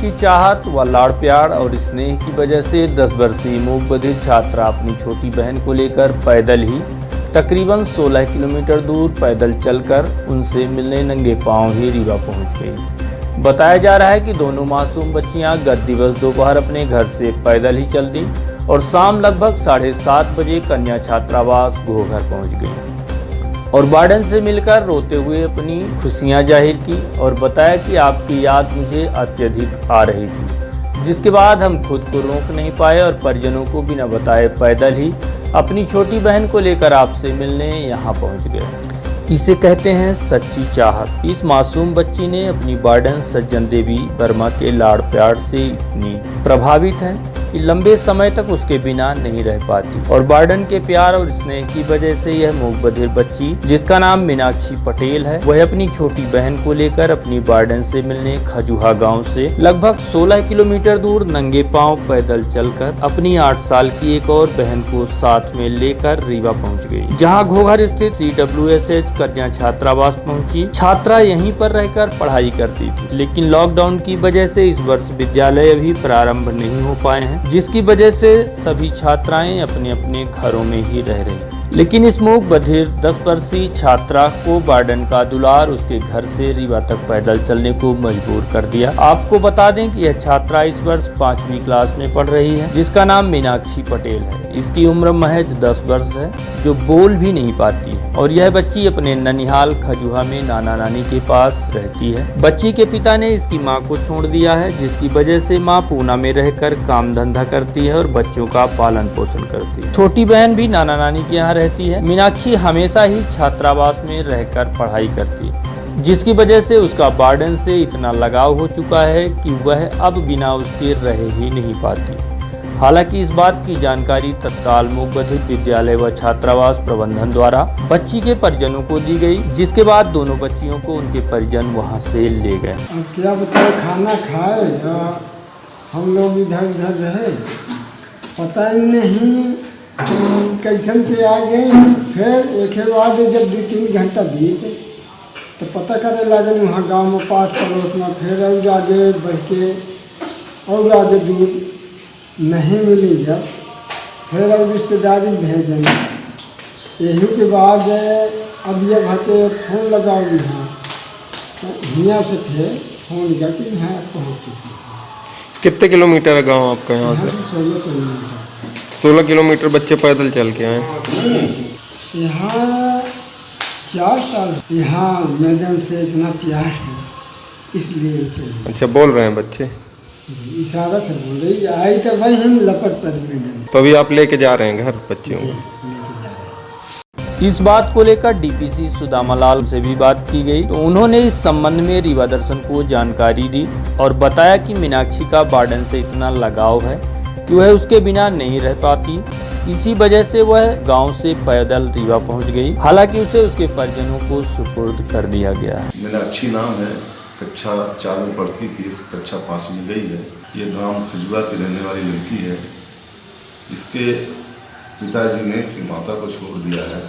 की चाहत व लाड़ प्यार और स्नेह की वजह से 10 वर्षीय मूक बधिर छात्रा अपनी छोटी बहन को लेकर पैदल ही तकरीबन 16 किलोमीटर दूर पैदल चलकर उनसे मिलने नंगे पांव ही रीवा पहुंच गई। बताया जा रहा है कि दोनों मासूम बच्चियां गत दिवस दोपहर अपने घर से पैदल ही चल दी और शाम लगभग 7:30 बजे कन्या छात्रावास घोघर पहुंच गई और वार्डन से मिलकर रोते हुए अपनी खुशियां जाहिर की और बताया कि आपकी याद मुझे अत्यधिक आ रही थी, जिसके बाद हम खुद को रोक नहीं पाए और परिजनों को बिना बताए पैदल ही अपनी छोटी बहन को लेकर आपसे मिलने यहाँ पहुँच गए। इसे कहते हैं सच्ची चाहत। इस मासूम बच्ची ने अपनी वार्डन सज्जन देवी वर्मा के लाड़ प्यार से इतनी प्रभावित है कि लंबे समय तक उसके बिना नहीं रह पाती और वार्डन के प्यार और स्नेह की वजह से यह मूक बधिर बच्ची, जिसका नाम मीनाक्षी पटेल है, वह अपनी छोटी बहन को लेकर अपनी वार्डन से मिलने खजुहा गांव से लगभग 16 किलोमीटर दूर नंगे पांव पैदल चलकर अपनी 8 साल की एक और बहन को साथ में लेकर रीवा पहुंच गई, जहां घोघर स्थित CWSH कन्या छात्रावास पहुंची। छात्रा यहीं पर रहकर पढ़ाई करती थी, लेकिन लॉकडाउन की वजह से इस वर्ष विद्यालय अभी प्रारंभ नहीं हो पाए हैं, जिसकी वजह से सभी छात्राएं अपने अपने घरों में ही रह रही। लेकिन इस मूक बधिर 10 वर्षीय छात्रा को वार्डन का दुलार उसके घर से रीवा तक पैदल चलने को मजबूर कर दिया। आपको बता दें कि यह छात्रा इस वर्ष 5वीं क्लास में पढ़ रही है, जिसका नाम मीनाक्षी पटेल है। इसकी उम्र महज 10 वर्ष है, जो बोल भी नहीं पाती है और यह बच्ची अपने ननिहाल खजुहा में नाना नानी के पास रहती है। बच्ची के पिता ने इसकी मां को छोड़ दिया है, जिसकी वजह से मां पूना में रहकर काम धंधा करती है और बच्चों का पालन पोषण करती है। छोटी बहन भी नाना नानी के यहाँ रहती है। मीनाक्षी हमेशा ही छात्रावास में रहकर पढ़ाई करती है, जिसकी वजह से उसका वार्डन से इतना लगाव हो चुका है कि वह अब बिना उसके रह ही नहीं पाती। हालांकि इस बात की जानकारी तत्काल मूक बधिर विद्यालय व छात्रावास प्रबंधन द्वारा बच्ची के परिजनों को दी गई, जिसके बाद दोनों बच्चियों को उनके परिजन वहां से ले गए। क्या बताए, खाना खाए हम लोग इधर उधर रहे, पता ही नहीं कैसन के आ गए। फिर एक बाद जब 2-3 घंटा बीते तो पता करे लगे वहाँ गांव में पाठ पड़ोस में, फिर और आगे बढ़ के और आगे दूर नहीं मिली, जब फिर अब रिश्तेदारी भेजेंगे। यही के बाद अब ये भटे फोन लगाओ यहाँ, तो यहाँ से फिर फोन जाती यहाँ पहुँच चुकी। कितने किलोमीटर है गांव आपका यहाँ से? 16 किलोमीटर। 16 किलोमीटर बच्चे पैदल चल के आए। यहाँ 4 साल यहाँ मैडम से इतना प्यार है, इसलिए अच्छा बोल रहे हैं बच्चे? इशारा से बोल रही आई तो भाई हम लपट पर मैडम। तो अभी आप लेके जा रहे हैं घर बच्चियों को? इस बात को लेकर DPC सुदामा लाल से भी बात की गई, तो उन्होंने इस संबंध में रीवा दर्शन को जानकारी दी और बताया कि मीनाक्षी का वार्डन से इतना लगाव है कि वह उसके बिना नहीं रह पाती। इसी वजह से वह गांव से पैदल रीवा पहुंच गई। हालांकि उसे उसके परिजनों को सुपुर्द कर दिया गया है। मीनाक्षी नाम है, कक्षा 4 में पढ़ती थी, कक्षा 5 में गई है। ये गांव खजुआ की रहने वाली लड़की है। इसके पिताजी ने इसकी माता को छोड़ दिया है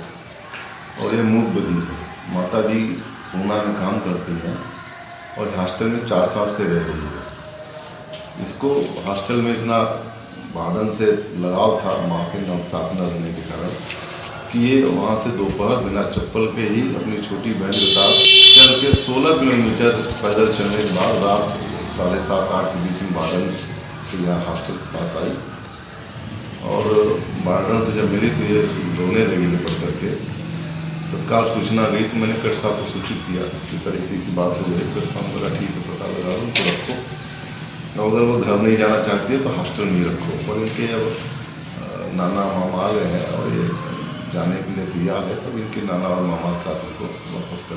और ये मूक बधिर है। माता जी पूना में काम करती हैं और हॉस्टल में 4 साल से रह रही है। इसको हॉस्टल में इतना वार्डन से लगाव था माँ के साथ न रहने के कारण कि ये वहाँ से दोपहर बिना चप्पल के ही अपनी छोटी बहन के साथ चल के 16 किलोमीटर पैदल चलने के बाद रात 7:30-8 के बीच में वार्डन से यहाँ हॉस्टल के पास आई और वार्डन से जब मिली तो ये रोने लगी निकल करके। तत्काल सूचना गई तो मैंने कट साहब को सूचित किया कि सर ऐसी बात हो गई। कट साहब बोला ठीक है, पता लगा लो, तो रखो, अगर वो घर नहीं जाना चाहती है तो हॉस्टल में रखो। पर इनके अब नाना मामा आ गए हैं और ये जाने के लिए तैयार है, तो इनके नाना और मामा के साथ उनको वापस कर